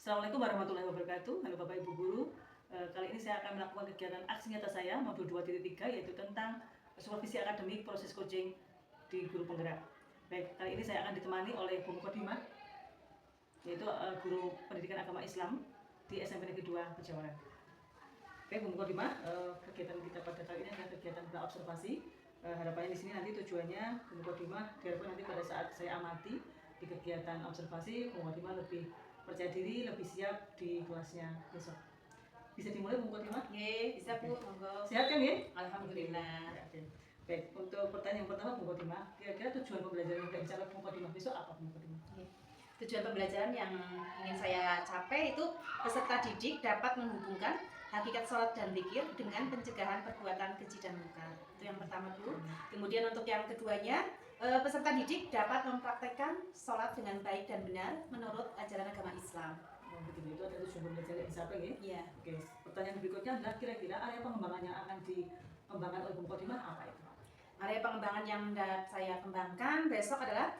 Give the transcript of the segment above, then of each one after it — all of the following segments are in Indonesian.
Assalamualaikum warahmatullahi wabarakatuh. Halo Bapak Ibu Guru. Kali ini saya akan melakukan kegiatan aksi nyata saya modul 2.3 yaitu tentang supervisi akademik proses coaching di guru penggerak. Baik, kali ini saya akan ditemani oleh Bu Mukodimah yaitu guru pendidikan agama Islam di SMP Negeri 2 Pejawaran. Baik, Bu Mukodimah, kegiatan kita pada kali ini adalah kegiatan observasi. Harapannya di sini nanti tujuannya Bu Mukodimah diharapkan nanti pada saat saya amati di kegiatan observasi, Bu Mukodimah lebih percaya diri, lebih siap di kelasnya besok. Bisa dimulai Bu Mukodimah? Oke, bisa Bu, monggo. Sehat kan ya? Alhamdulillah. Oke. Baik, untuk pertanyaan yang pertama Bu Mukodimah, kira-kira tujuan pembelajaran yang bisa Bu Mukodimah besok apa Bu Mukodimah? Tujuan pembelajaran yang ingin saya capai itu peserta didik dapat menghubungkan hakikat sholat dan zikir dengan pencegahan perbuatan keji dan mungkar. Itu yang pertama dulu. Kemudian untuk yang keduanya, peserta didik dapat mempraktekkan sholat dengan baik dan benar menurut ajaran agama Islam. Oh, begitu. Itu ada tujuan pembelajaran yang dicapai ya? Iya. Oke. Pertanyaan berikutnya adalah kira-kira area pengembangan yang akan dikembangkan oleh Bu Mukodimah apa itu? Area pengembangan yang hendak saya kembangkan besok adalah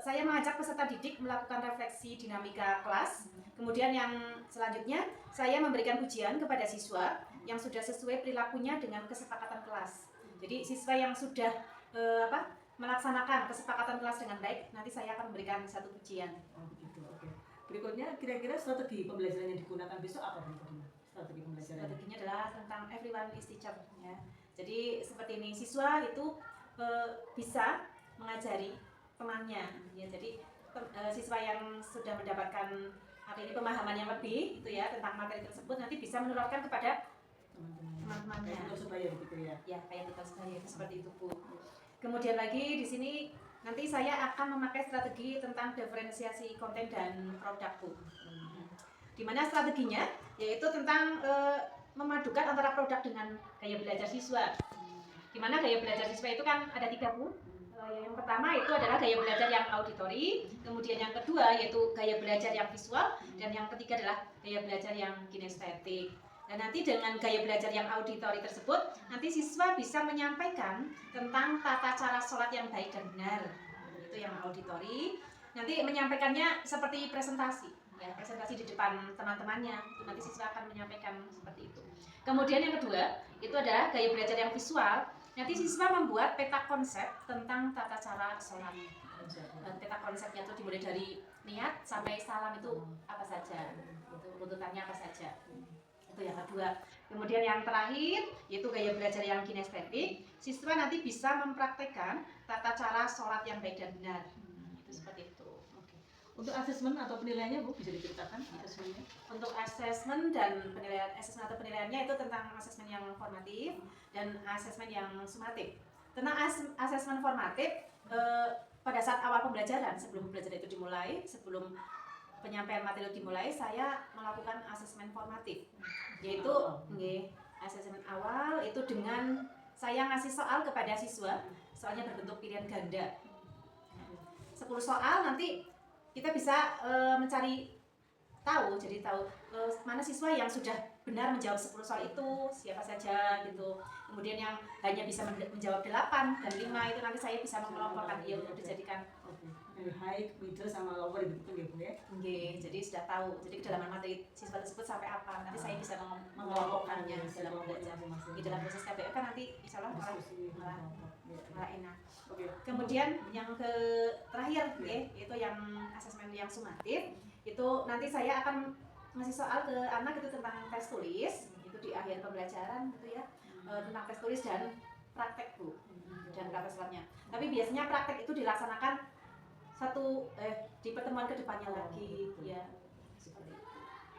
saya mengajak peserta didik melakukan refleksi dinamika kelas. Kemudian yang selanjutnya saya memberikan pujian kepada siswa yang sudah sesuai perilakunya dengan kesepakatan kelas. Jadi siswa yang sudah melaksanakan kesepakatan kelas dengan baik, nanti saya akan memberikan satu pujian. Oh begitu, oke. Berikutnya kira-kira strategi pembelajaran yang digunakan besok apa Bu Mukodimah? Strategi pembelajaran. Strateginya adalah tentang everyone is teacher ya. Jadi seperti ini, siswa itu bisa mengajari temannya ya. Jadi siswa yang sudah mendapatkan pemahaman yang lebih itu ya tentang materi tersebut nanti bisa menularkan kepada teman-temannya. Kayak supaya begitu ya. Ya, kayak kita supaya itu seperti itu Bu. Kemudian lagi di sini nanti saya akan memakai strategi tentang diferensiasi konten dan produk Bu. Di mana strateginya yaitu tentang memadukan antara produk dengan gaya belajar siswa. Di mana gaya belajar siswa itu kan ada 3 Bu. Yang pertama itu adalah gaya belajar yang auditori, kemudian yang kedua yaitu gaya belajar yang visual, dan yang ketiga adalah gaya belajar yang kinestetik. Dan nanti dengan gaya belajar yang auditori tersebut, nanti siswa bisa menyampaikan tentang tata cara sholat yang baik dan benar. Itu yang auditori. Nanti menyampaikannya seperti presentasi, ya, presentasi di depan teman-temannya. Itu nanti siswa akan menyampaikan seperti itu. Kemudian yang kedua, itu adalah gaya belajar yang visual. Nanti siswa membuat peta konsep tentang tata cara sholat. Dan peta konsepnya itu dimulai dari niat sampai salam itu apa saja, itu runtutannya apa saja. Itu yang kedua. Kemudian yang terakhir yaitu gaya belajar yang kinestetik. Siswa nanti bisa mempraktekkan tata cara sholat yang baik dan benar. Itu seperti itu. Untuk asesmen atau penilaiannya Bu bisa diceritakan asesmennya? Untuk asesmen dan penilaian, asesmen atau penilaiannya itu tentang asesmen yang formatif dan asesmen yang sumatif. Tentang asesmen formatif, pada saat awal pembelajaran, sebelum pembelajaran itu dimulai, sebelum penyampaian materi dimulai, saya melakukan asesmen formatif, yaitu asesmen awal itu dengan saya ngasih soal kepada siswa, soalnya berbentuk pilihan ganda. 10 soal nanti kita bisa mencari tahu, jadi tahu mana siswa yang sudah benar menjawab 10 soal itu, siapa saja gitu. Kemudian yang hanya bisa menjawab 8 dan 5 itu nanti saya bisa mengelompokkan dia untuk dijadikan high, middle, sama lower gitu ya. Jadi sudah tahu. Jadi kedalaman materi siswa tersebut sampai apa, nanti saya bisa mengelompokkannya dalam belajar. Di dalam proses KBM kan nanti insya Allah malah enak. Kemudian yang terakhir yaitu yang asesmen yang sumatif, itu nanti saya akan ngasih soal ke anak itu tentang tes tulis, itu di akhir pembelajaran gitu ya, tentang tes tulis dan praktek Bu, dan praktek sholatnya. Tapi biasanya praktek itu dilaksanakan di pertemuan kedepannya lagi ya, seperti itu.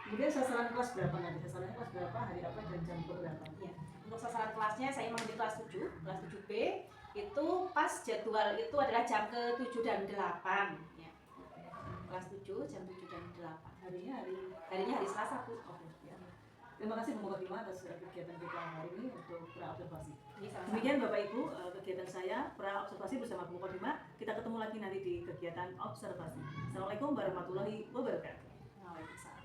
Kemudian sasaran kelas berapa nanti? Sasarannya kelas berapa, hari apa, dan jam berapa? Ya. Untuk sasaran kelasnya saya mengambil kelas 7, kelas 7B. Itu pas jadwal itu adalah jam ke-7 dan 8 ya. Kelas 7, jam 7 dan 8. Harinya hari Selasa Bu. Ya. Terima kasih Bu Mukodimah atas kegiatan kita hari ini untuk pra-observasi. Sama-sama. Demikian Bapak Ibu kegiatan saya pra-observasi bersama Bu Mukodimah. Kita ketemu lagi nanti di kegiatan observasi. Assalamualaikum warahmatullahi wabarakatuh. Waalaikumsalam.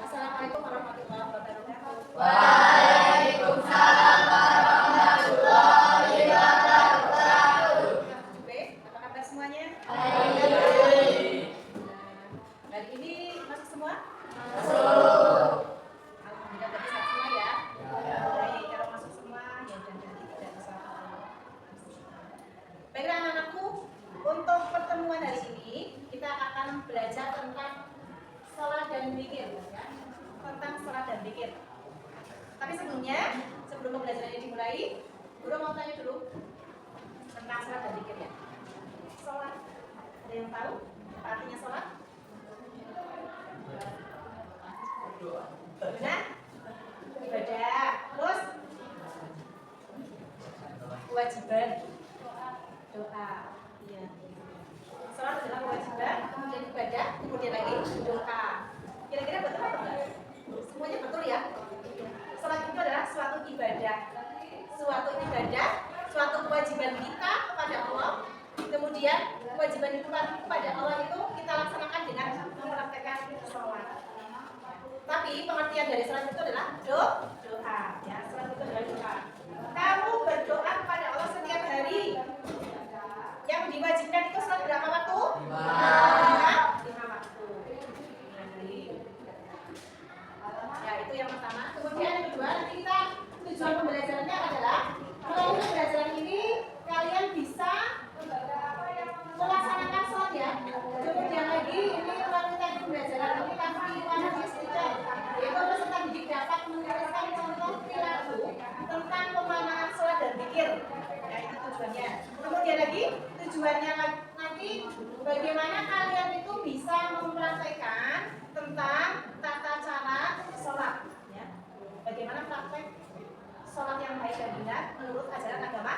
Assalamualaikum warahmatullahi wabarakatuh. Waalaikumsalam warahmatullahi wabarakatuh. Apa kabar semuanya? Alhamdulillah. mulai. Guru mau tanya dulu tentang sholat dan zikir ya. Sholat, ada yang tahu apa artinya sholat? Benar? Ibadah. Terus kewajiban doa. Iya. Sholat adalah kewajiban, kemudian ibadah, kemudian lagi doa. Kira-kira betul apa enggak? Semuanya betul ya? Sholat itu adalah suatu ibadah, suatu kewajiban kita kepada Allah. Kemudian kewajiban itu kepada Allah itu kita laksanakan dengan mempraktekkan sholat. Tapi pengertian dari sholat itu adalah doa. Ya, sholat itu adalah doa. Kamu berdoa kepada Allah setiap hari. Yang diwajibkan itu sholat berapa waktu? 5 waktu. Ya, itu yang pertama. Kemudian yang kedua, nanti kita tujuan pembelajarannya adalah melalui pembelajaran ini kalian bisa melaksanakan sholat ya. Kemudian lagi ini melalui tadi pembelajaran ini kami tidak, yaitu peserta didik dapat menuliskan contoh perilaku tentang pemahaman sholat dan zikir. Ya, itu tujuannya. Kemudian lagi tujuannya nanti bagaimana kalian itu bisa mempraktekkan tentang tata cara sholat. Ya. Bagaimana praktek sholat yang baik dan benar menurut ajaran agama?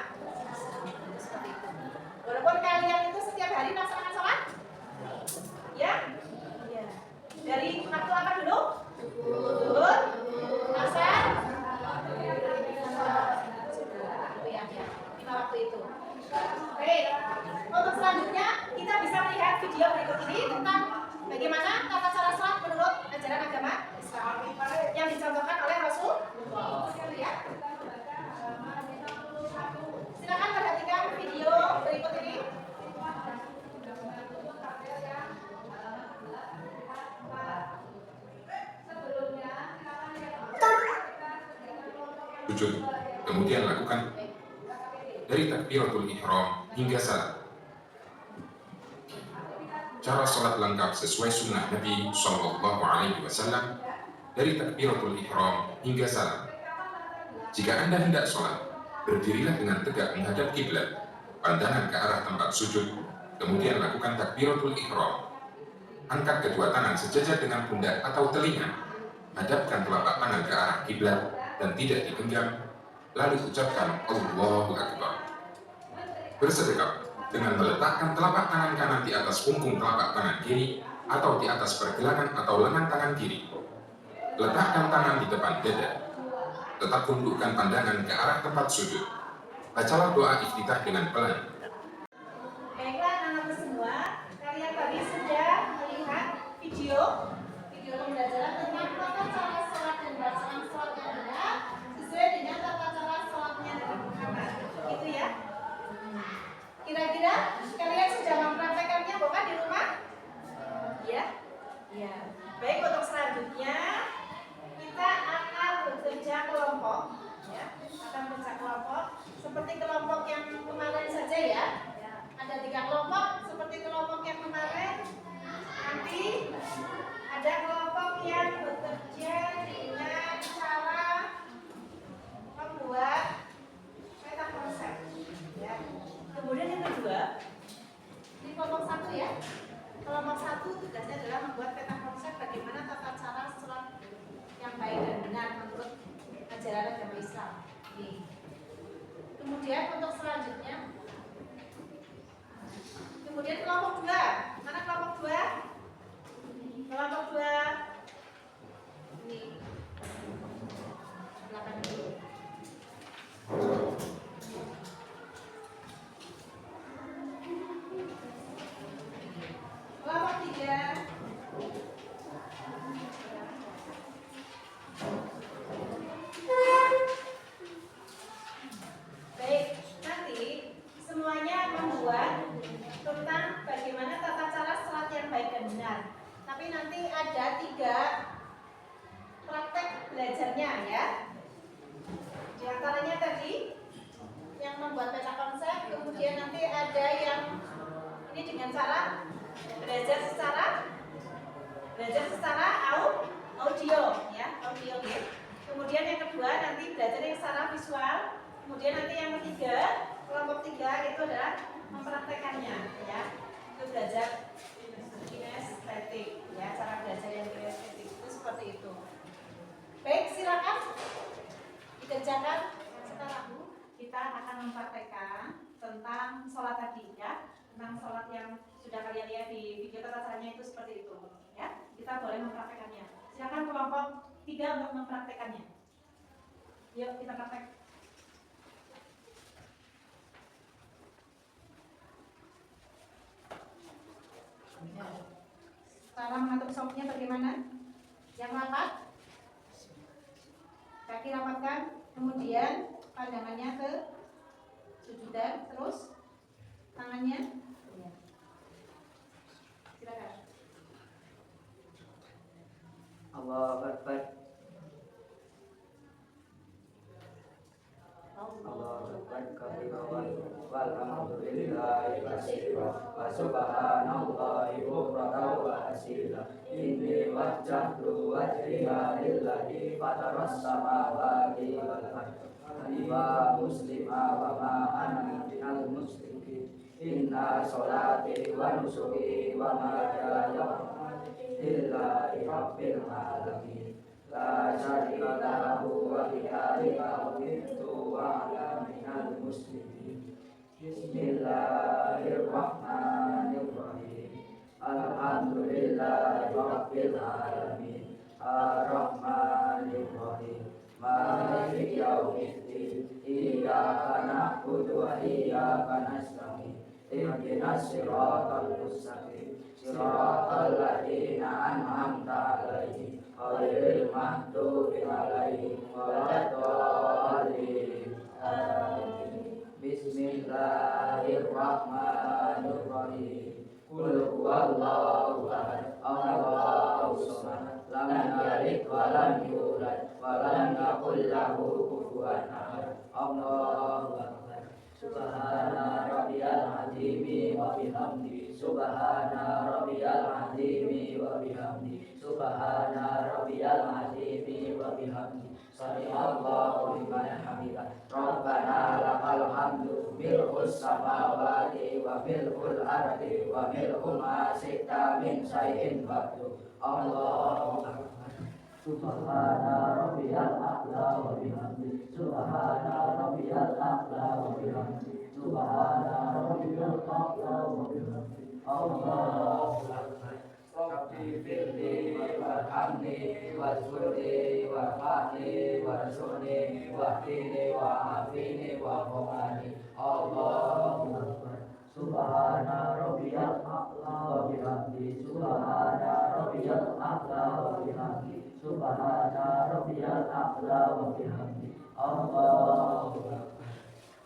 Seperti itu. Walaupun kalian itu setiap hari melaksanakan sholat, ya, ya. Dari waktu apa dulu? Zuhur, asar, ya, 5 waktu itu. Baik. Untuk selanjutnya kita bisa melihat video berikut ini tentang bagaimana tata cara sholat menurut ajaran agama Islam yang dicontohkan oleh Rasul. Ya. Silakan perhatikan video berikut ini. Sujud, kemudian lakukan dari takbiratul ihram hingga salam. Cara salat lengkap sesuai sunnah Nabi Shallallahu Alaihi Wasallam dari takbiratul ihram hingga salam. Jika Anda hendak salat, berdirilah dengan tegak menghadap kiblat, pandangan ke arah tempat sujud, kemudian lakukan takbiratul ihram. Angkat kedua tangan sejajar dengan pundak atau telinga, hadapkan telapak tangan ke arah kiblat dan tidak digenggam, lalu ucapkan Allahu Akbar. Bersedekap dengan meletakkan telapak tangan kanan di atas punggung telapak tangan kiri atau di atas pergelangan atau lengan tangan kiri. Letakkan tangan di depan dada. Tetap tundukkan pandangan ke arah tempat sujud. Bacalah doa iftitah dengan pelan. Baiklah anak-anak semua, kalian tadi sudah melihat video pembelajaran tentang tata cara sholat dan bacaan sholat yang benar sesuai dengan tata cara sholatnya Nabi Muhammad. Itu ya. Kira-kira kalian sudah mempraktekannya bukan di rumah? Ya. Ya. Baik, untuk selanjutnya kita akan bekerja kelompok, ya. Akan bekerja kelompok seperti kelompok yang kemarin saja ya. Ada 3 kelompok seperti kelompok yang kemarin. Nanti ada kelompok yang bekerja dengan cara membuat peta konsep, ya. Kemudian yang kedua di kelompok 1 ya. Kelompok 1 tugasnya adalah membuat peta konsep bagaimana tata cara sholat yang baik dan benar menurut ajaran agama Islam. Kemudian untuk selanjutnya, kemudian kelompok 2. Mana kelompok 2? Kelompok 2 ini belakang dulu. Kelompok 3. Baik, nanti semuanya membuat tentang bagaimana tata cara sholat yang baik dan benar. Tapi nanti ada 3 praktek belajarnya ya. Di antaranya tadi yang membuat peta konsep, kemudian nanti ada yang ini dengan cara belajar secara audio ya, audio game. Kemudian yang kedua nanti belajar yang secara visual, Kemudian nanti yang ketiga, kelompok 3 itu adalah mempraktekannya, ya. Itu belajar kinestetik, ya, cara belajar yang kinestetik itu seperti itu. Baik, silakan dikerjakan. Sekarang kita akan mempraktekkan tentang sholat tadi, ya, tentang sholat yang sudah kalian lihat di video tata caranya itu seperti itu, ya. Kita boleh mempraktekannya. Silakan kelompok 3 untuk mempraktekannya. Yuk kita praktek. Cara mengatur sopnya bagaimana? Yang rapat, kaki rapatkan, kemudian pandangannya ke sujudan, terus tangannya. Silakan. Allahu Akbar. Allahu Akbar kabira walhamdulillahi katsira wa subhanallahi bukratan wa asila. Inni wajjahtu wajhiya lillazi fataras samawati wal ardi hanifan musliman wa ma ana minal musyrikin. Inna sholati wa nusuki wa mahyaya lillahi rabbil alamin. La syarika lahu wa bidzalika umirtu wa ana minal muslimin. Bismillahirrahmanirrahim. Alhamdulillahi rabbil alamin. Ar-Rahmanir-Rahim. Maliki yaumiddin. Iyyaka na'budu wa iyyaka nasta'in. Ihdinas siratal mustaqim. Siratal ladzina an'amta 'alaihim ghairil maghdubi 'alaihim waladdallin. Amin. Bismillahirrahmanirrahim. Qul huwallahu ahad. Allahus samad. Lam yalid wa lam yulad wa lam yakul lahu kufuwan ahad. Allahu akbar. Subhana rabbiyal azimi wa bihamdi. Subhana rabbiyal azimi wa bihamdi. Subhana rabbiyal azimi wa bihamdi. Sami'allahu liman hamidah. Rabbana lakal hamdu mil'us samawati wa mil'ul ardi wa mil'u ma syi'ta min syai'in ba'du. Allahu akbar. Subhana rabbiyal a'la wa bihamdi. Subhana rabbiyal a'la wa bihamdi. Subhana rabbiyal a'la wa bihamdi. Allahu akbar. Rabbi firli warhamni wazkurni warfa'ni warzuqni wahdini wa'afini wa'afani. Allahu akbar. Subhana rabbiyal a'la wa bihamdi. Subhana rabbiyal a'la wa bihamdi. Subhana rabbiyal a'la wa bihamdi. Allahu akbar.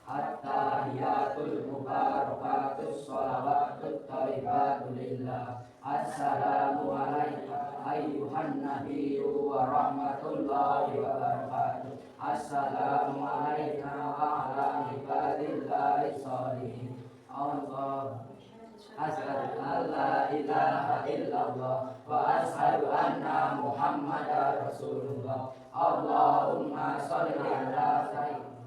At-tahiyatul mubarakatus sholawatut thayyibatu lillah. Assalamu alayka ayyuhan nabiyyu wa rahmatullahi wa barakatuh. Assalamu alayna wa ala ibadillahi sholihin. Allah asyhadu an la ilaha illallah wa asyhadu anna Muhammadar Rasulullah. Allahumma sholli ala sayyidina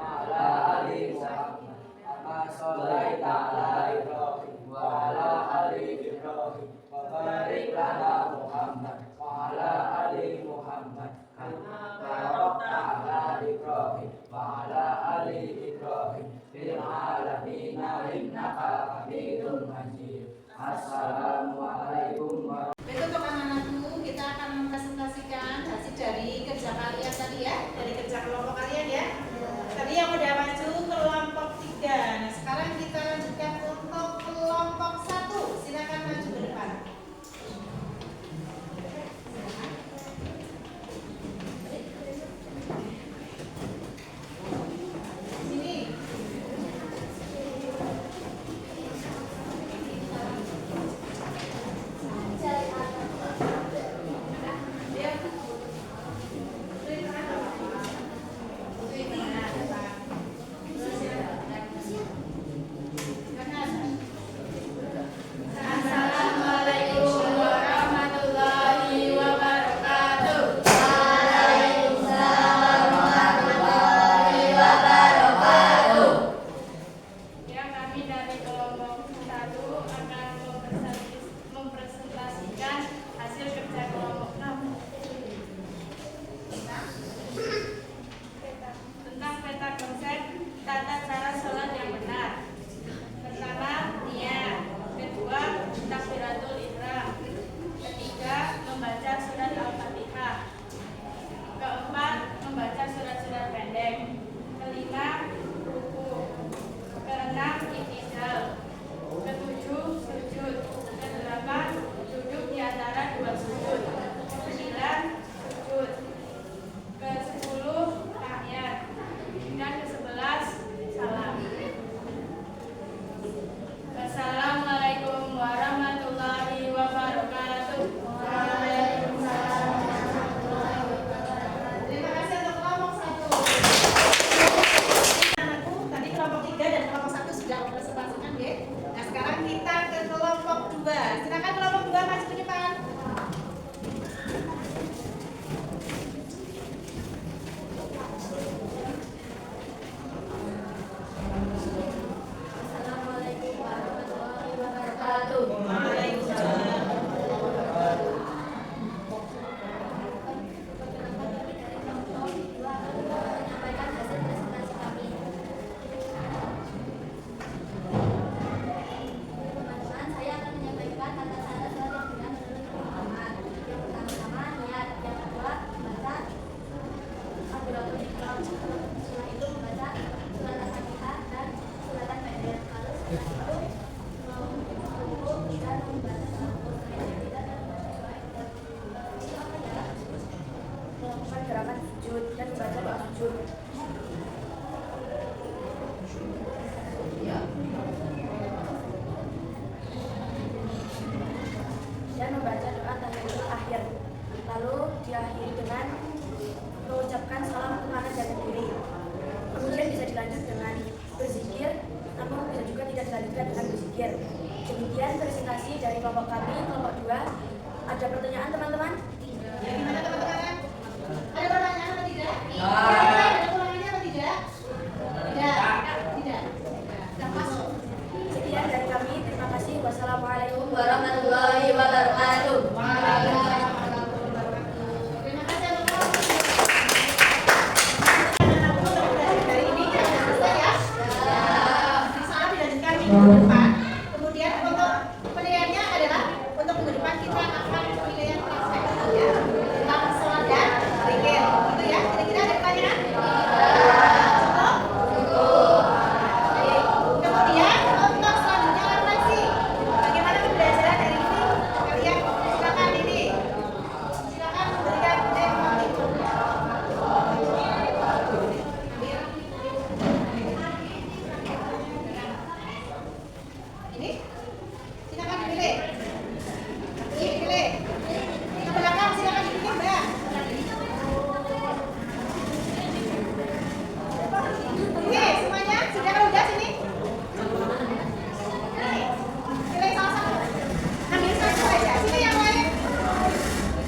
wa ala ali Muhammad kama shallaita ala Ibrahim wa ala ali Ibrahim wa barik ala Muhammad wa ala ali Muhammad kama barakta ala Ibrahim wa ala ali Ibrahim fil alamin innaka Hamidum Majid. Assalamualaikum warahmatullahi wabarakatuh. Baik, untuk anak-anakku, kita akan mempresentasikan hasil dari kerja kalian tadi, ya, dari kerja kelompok kalian, ya. Tadi yang udah maju kelompok 3. Nah, sekarang kita lanjutkan untuk kelompok 1. Silakan maju ke depan. Sini. tata cara sholat yang benar. Pertama, niat. Kedua, takbiratul ihram. Ketiga, membaca surat Al-Fatihah. Keempat, membaca surat-surat pendek. Kelima, ruku. Keenam, i'tidal. Ketujuh, sujud. Kedelapan, duduk di antara dua sujud. Kesembilan, sujud. Ke-10, tahiyat. Dan ke-11, salam. Assalamualaikum warahmatullahi wabarakatuh. Terima kasih untuk kelompok 1. Anakku, tadi kelompok 3 dan kelompok 1 sudah mempresentasikan, ya. Nah, sekarang kita ke kelompok 2. Silakan kelompok 2 maju ke depan. Assalamualaikum warahmatullahi wabarakatuh. Waalaikumsalam. Menyampaikan hasil presentasi kami. Teman-teman, saya akan menyampaikan tata cara sholat yang benar menurut pemahaman. Yang pertama-tama niat, yang kedua membaca takbiratul ihram. Setelah itu membaca surat Al-Fatihah dan suratan pendek. Lalu setelah itu ruku dan membaca melakukan gerakan sujud dan membaca doa sujud. Dan membaca doa tahiyatul akhir. Lalu diakhiri dengan mengucapkan salam kepada dan diri. Kemudian bisa dilanjut dengan berzikir, namun bisa juga tidak dilanjutkan dengan berzikir. Demikian presentasi dari kelompok kami, kelompok 2. Ada pertanyaan teman-teman? Ya, gimana teman-teman? Ada pertanyaan atau tidak? Ya. Ada ulangannya atau tidak? Tidak. Sudah masuk. Sekian dari kami, terima kasih. Wassalamualaikum warahmatullahi wabarakatuh. Terima kasih untuk anakku untuk belajar hari ini sudah selesai, ya. Insya Allah dilanjutkan minggu depan. Kemudian untuk penilaiannya adalah untuk minggu depan kita akan penilaian praktek, ya. Tentang sholat dan zikir. Gitu ya. Kira-kira ada pertanyaan? Cukup? Baik. Kemudian untuk selanjutnya refleksi. Bagaimana pembelajaran hari ini? Kalian silakan ini. Silakan memberikan informasi. Ini silakan dipilih. Ini dipilih. Ke belakang silakan dipilih, Mbak. Oke, semuanya sudah udah sini. Nih, pilih salah satu. Ambil satu aja. Sini yang lain.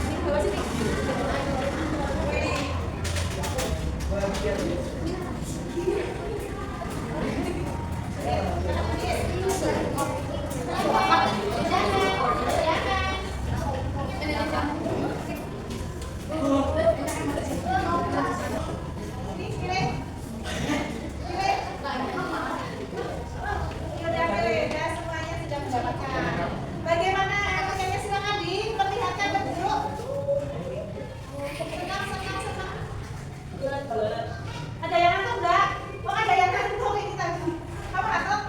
Sini bawa sini. Ini pilih. Pilih. Sudah pilih, ya semuanya sudah mendapatkan. Bagaimana anaknya? Silakan diperlihatkan berduduk. Senang. Ada yang ngantuk enggak? Oh, ada yang ngantuk ini tadi. Kamu ngantuk?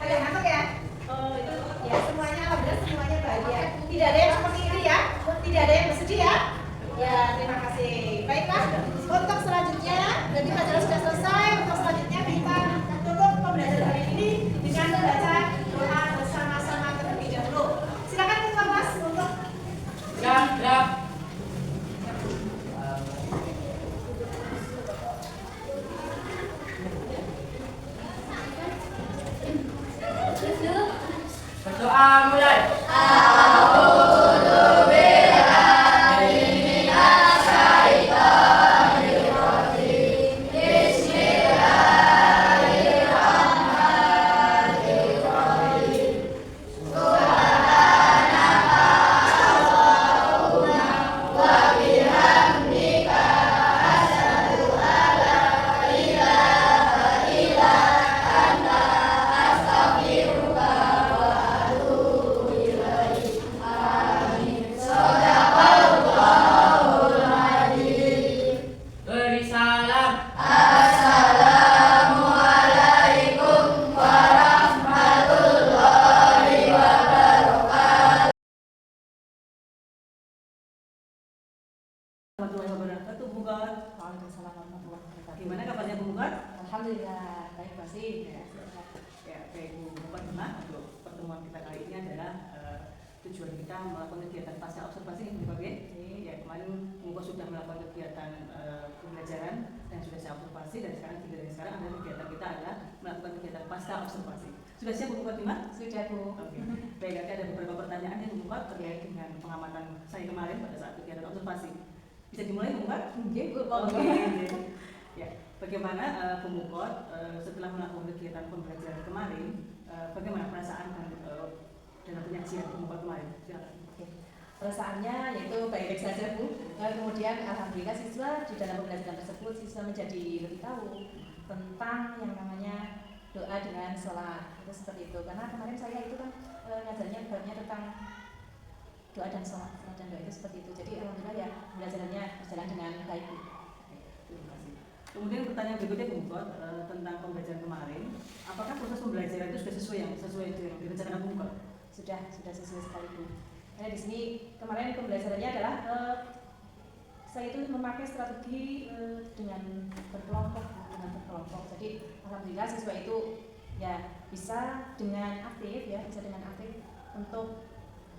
Ada yang ngantuk ya? Oh, itu ya semuanya alhamdulillah semuanya bahagia. Tidak ada yang seperti ini ya? Tidak ada yang bersedih ya? Ya, terima kasih. Baiklah, untuk selanjutnya berarti pelajaran sudah selesai. Untuk selanjutnya kita tutup pembelajaran hari ini dengan membaca doa bersama-sama terlebih dahulu. Silakan ketua kelas untuk Berdoa mulai. Bismillahirrahmanirrahim. Mungkar? Alhamdulillah, baik masih. Ya, baik Bu Fatimah, untuk pertemuan kita kali ini adalah tujuan kita melakukan kegiatan pasca observasi Bu Fatimah. Ya, kemarin Bu sudah melakukan kegiatan pembelajaran dan sudah saya observasi, dan sekarang adalah kegiatan kita adalah melakukan kegiatan pasca observasi. Sudah siap Bu Fatimah? Sudah Bu. Oke. Baik, ada beberapa pertanyaan yang Bu terkait dengan pengamatan saya kemarin pada saat kegiatan observasi. Bisa dimulai Bu? Oke Bu. Ya, bagaimana Bu Mukot setelah melakukan kegiatan pembelajaran kemarin, bagaimana perasaan dan dalam penyajian Bu Mukot kemarin? Silakan. Perasaannya yaitu baik-baik saja Bu. Kemudian alhamdulillah siswa di dalam pembelajaran tersebut siswa menjadi lebih tahu tentang yang namanya doa dengan sholat, itu seperti itu. Karena kemarin saya itu kan ngajarnya babnya tentang doa dan sholat dan doa itu seperti itu. Jadi alhamdulillah ya pembelajarannya berjalan dengan baik Bu. Terima kasih. Kemudian pertanyaan berikutnya Bu Mukot tentang pembelajaran kemarin, apakah proses pembelajaran itu sudah sesuai dengan yang direncanakan Bu Mukot? Sudah sesuai sekali Bu. Nah di sini kemarin pembelajarannya adalah saya itu memakai strategi dengan berkelompok. Jadi alhamdulillah siswa itu ya bisa dengan aktif untuk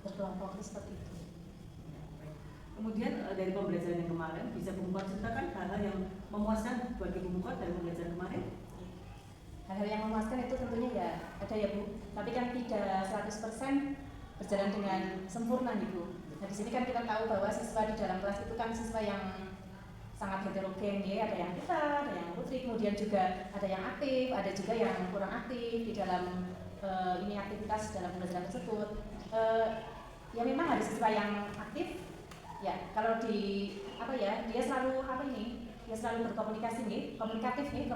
berkelompok seperti itu. Kemudian dari pembelajaran yang kemarin, bisa Bu Mukot ceritakan hal-hal yang memuaskan bagi Bu Mukot dari pembelajaran kemarin? Hal-hal yang memuaskan itu tentunya ya ada ya Bu, tapi kan tidak 100% berjalan dengan sempurna nih Bu. Nah di sini kan kita tahu bahwa siswa di dalam kelas itu kan siswa yang sangat heterogen ya, ada yang pintar, ada yang putri, kemudian juga ada yang aktif, ada juga yang kurang aktif di dalam ini aktivitas dalam pembelajaran tersebut. Ya memang ada siswa yang aktif. Ya, kalau di dia selalu dia selalu berkomunikasi komunikatif di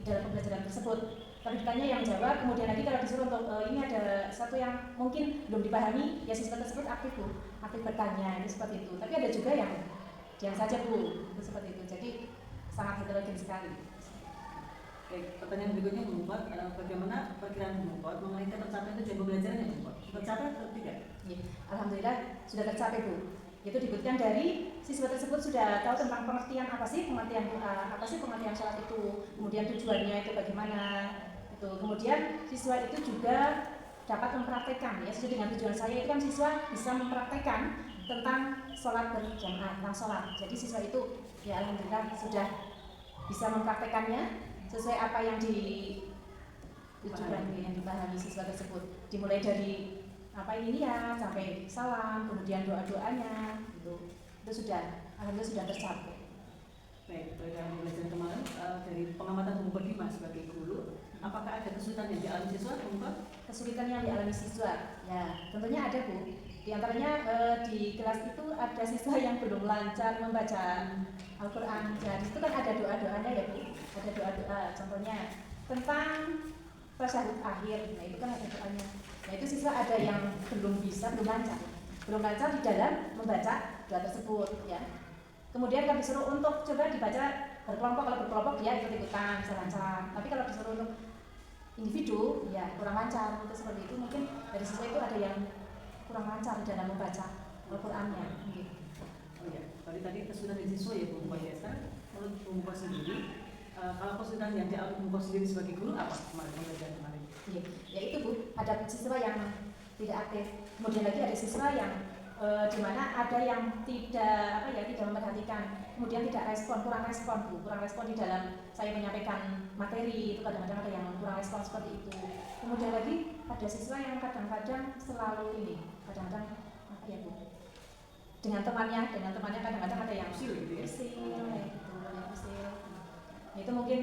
dalam pembelajaran tersebut. Kalau ditanya yang jawab, kemudian lagi kalau disuruh untuk ini ada satu yang mungkin belum dipahami, ya siswa tersebut aktif bertanya, itu seperti itu. Tapi ada juga yang diam saja Bu, itu seperti itu. Jadi sangat heterogen sekali. Oke, pertanyaan berikutnya Bu Mukot, bagaimana perkiraan Bu Mukot mengenai tercapai tujuan pembelajarannya Bu Mukot? Tercapai atau tidak? Ya, alhamdulillah sudah tercapai Bu. Itu dibuktikan dari siswa tersebut sudah tahu tentang pengertian apa sih pengertian doa, apa sih pengertian sholat itu, kemudian tujuannya itu bagaimana, itu. Kemudian siswa itu juga dapat mempraktekkan ya, sesuai dengan tujuan saya itu kan siswa bisa mempraktekkan tentang sholat berjamaah, tentang sholat. Jadi siswa itu ya alhamdulillah sudah bisa mempraktekannya sesuai apa yang yang dipahami siswa tersebut, dimulai dari sampai salam, kemudian doa-doanya itu sudah alhamdulillah sudah tercapai. Baik, dalam pembelajaran kemarin dari pengamatan Bu Mukot sebagai guru, apakah ada kesulitan yang dialami siswa Bu Mukot? Kesulitan yang dialami siswa, ya tentunya ada Bu. Di antaranya di kelas itu ada siswa yang belum lancar membaca Al-Quran. Jadi itu kan ada doa-doanya ya Bu, ada doa-doa. Contohnya tentang tasyahud akhir, nah itu kan ada doanya. Nah itu siswa ada yang belum lancar di dalam membaca doa tersebut ya. Kemudian kalau disuruh untuk coba dibaca berkelompok, kalau berkelompok dia ikut-ikutan bisa lancar. Tapi kalau disuruh untuk individu ya kurang lancar, itu seperti itu. Mungkin dari siswa itu ada yang kurang lancar dalam membaca Al-Qur'annya. Oh ya, tadi kesulitan dari siswa ya Bu Mukot ya. Sekarang menurut Bu Mukot sendiri, kalau kesulitan yang dialami Bu Mukot sendiri sebagai guru apa pembelajaran kemarin? Ya itu Bu, ada siswa yang tidak aktif, kemudian lagi ada siswa yang di mana ada yang tidak memperhatikan, kemudian kurang respon di dalam saya menyampaikan materi, itu kadang-kadang ada yang kurang respon seperti itu. Kemudian lagi ada siswa yang kadang-kadang selalu Bu, dengan temannya kadang-kadang ada yang usil. Nah, itu mungkin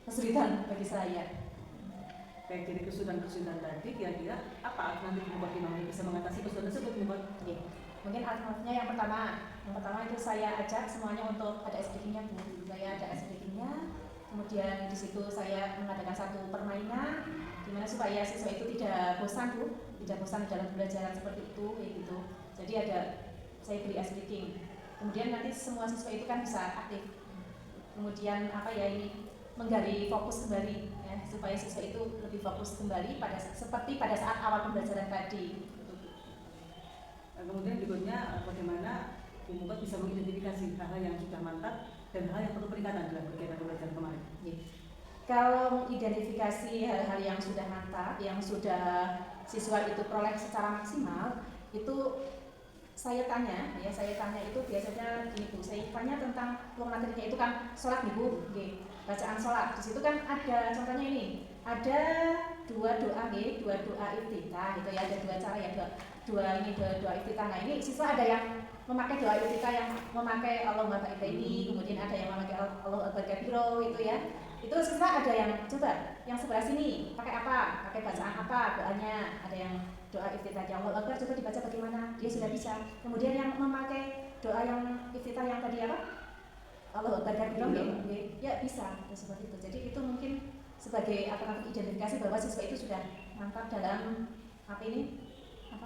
kesulitan bagi saya. Baik, dari kesulitan tadi, kira-kira apa alternatif Bu Mukot untuk bisa mengatasi kesulitan tersebut Bu Mukot? Mungkin alternatifnya yang pertama itu saya ajak semuanya untuk ada SBK-nya Bu. Saya ada SBK-nya, kemudian di situ saya mengadakan satu permainan, di mana supaya siswa itu tidak bosan Bu, tidak bosan dalam pembelajaran seperti itu, gitu. Jadi saya beri SBK. Kemudian nanti semua siswa itu kan bisa aktif. Kemudian menggali fokus kembali ya, supaya siswa itu lebih fokus kembali seperti pada saat awal pembelajaran tadi. Kemudian berikutnya bagaimana Bu Mukot bisa mengidentifikasi hal-hal yang sudah mantap dan hal yang perlu peningkatan dalam kegiatan pembelajaran kemarin. Kalau mengidentifikasi hal-hal yang sudah mantap, yang sudah siswa itu peroleh secara maksimal, itu saya tanya itu biasanya gini Bu, saya tanya tentang materinya itu kan sholat nih Bu, bacaan sholat. Di situ kan ada contohnya ini, ada dua doa iftitah gitu ya, ada dua cara ya, dua iftitah. Nah ini siswa ada yang memakai doa iftitah yang memakai Allahumma barik baini, kemudian ada yang memakai Allahu akbar kabiro itu ya. Itu siswa ada yang coba yang sebelah sini pakai apa? Pakai bacaan apa doanya? Ada yang doa iftitah yang Allahu akbar coba dibaca bagaimana? Dia sudah bisa. Kemudian yang memakai doa yang iftitah yang tadi apa? Allahu akbar kabiro ya bisa seperti itu. Jadi itu mungkin sebagai alternatif identifikasi bahwa siswa itu sudah mantap dalam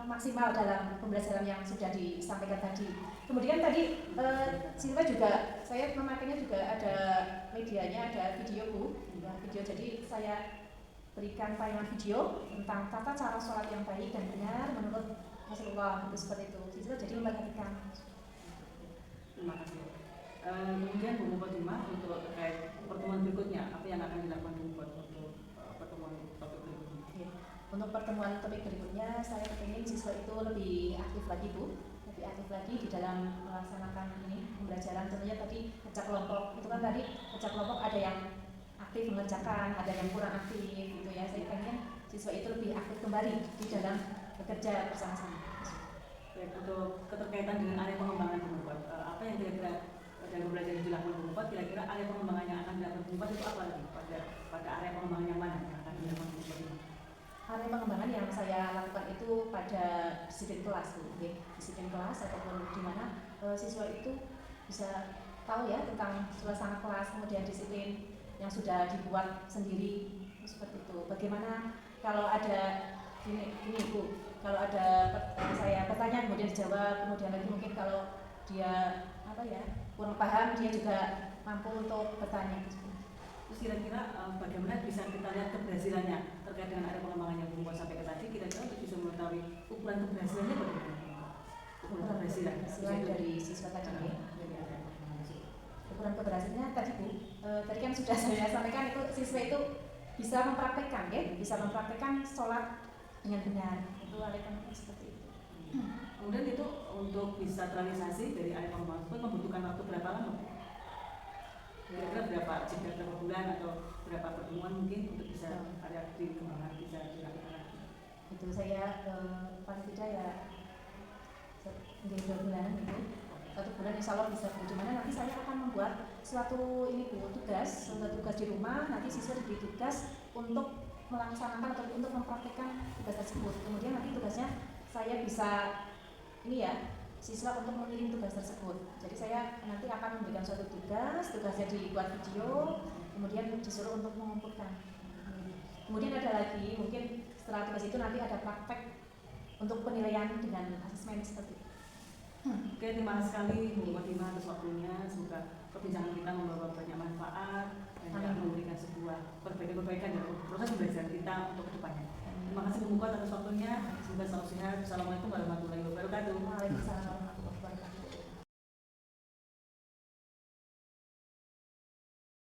maksimal dalam pembelajaran yang sudah disampaikan tadi. Kemudian tadi siswa juga saya memakainya juga ada medianya, ada video Bu, ya, video. Jadi saya berikan tayangan video tentang tata cara sholat yang baik dan benar menurut Rasulullah, itu seperti itu. Siswa jadi memperhatikan. Terima kasih. Kemudian Bu Muqaddimah untuk terkait pertemuan berikutnya, apa yang akan dilakukan Bu Muqaddimah untuk pertemuan topik berikutnya? Untuk pertemuan topik berikutnya, saya ingin siswa itu lebih aktif lagi Bu, lebih aktif lagi di dalam melaksanakan ini pembelajaran. Tentunya tadi kerja kelompok, itu kan tadi kerja kelompok ada yang aktif mengerjakan, ada yang kurang aktif gitu ya. Saya ingin siswa itu lebih aktif kembali di dalam bekerja bersama-sama. Baik, untuk keterkaitan dengan area pengembangan Bu Muqad, apa yang kira-kira dalam pembelajaran yang dilakukan Bu Muqad, kira-kira area pengembangan yang akan dilakukan Bu Muqad itu apa lagi? Pada area pengembangan yang mana yang akan dilakukan Bu Muqad ini? Area pengembangan yang saya lakukan itu pada disiplin kelas, disiplin kelas ataupun di mana siswa itu bisa tahu ya tentang suasana kelas, kemudian disiplin yang sudah dibuat sendiri seperti itu. Bagaimana kalau ada ini Bu, kalau ada saya bertanya kemudian dijawab, kemudian lagi mungkin kalau dia kurang paham dia juga mampu untuk bertanya. Terus kira-kira bagaimana bisa kita lihat keberhasilannya terkait dengan area pengembangan yang Bu Muqad sampaikan tadi, kira-kira untuk bisa mengetahui ukuran keberhasilannya bagaimana? Ukuran keberhasilan dari siswa tadi ya. Ukuran keberhasilannya tadi Bu, tadi kan sudah saya sampaikan itu siswa itu bisa mempraktekkan bisa mempraktekkan sholat dengan benar. Itu area pengembangan seperti itu. Kemudian itu untuk bisa terrealisasi dari area pengembangan tersebut membutuhkan waktu berapa lama? Kira-kira berapa bulan atau berapa pertemuan mungkin untuk bisa area dikembangkan, bisa dilakukan? Itu saya paling tidak ya 2 bulan gitu. 1 bulan insya Allah bisa Bu. Dimana nanti saya akan membuat suatu tugas di rumah. Nanti siswa diberi tugas untuk melaksanakan atau untuk mempraktikkan tugas tersebut. Kemudian nanti tugasnya saya bisa siswa untuk mengirim tugas tersebut. Jadi saya nanti akan memberikan suatu tugasnya dibuat video, kemudian disuruh untuk mengumpulkan. Kemudian ada lagi mungkin setelah tugas itu nanti ada praktek untuk penilaian dengan asesmen seperti itu. Oke, terima kasih sekali Bu Muqaddimah atas waktunya. Semoga perbincangan kita membawa banyak manfaat dan memberikan sebuah perbaikan dalam proses pembelajaran kita untuk kedepannya. Terima kasih Bu Muqaddimah atas waktunya. Semoga selalu sehat. Assalamualaikum warahmatullahi wabarakatuh. Waalaikumsalam.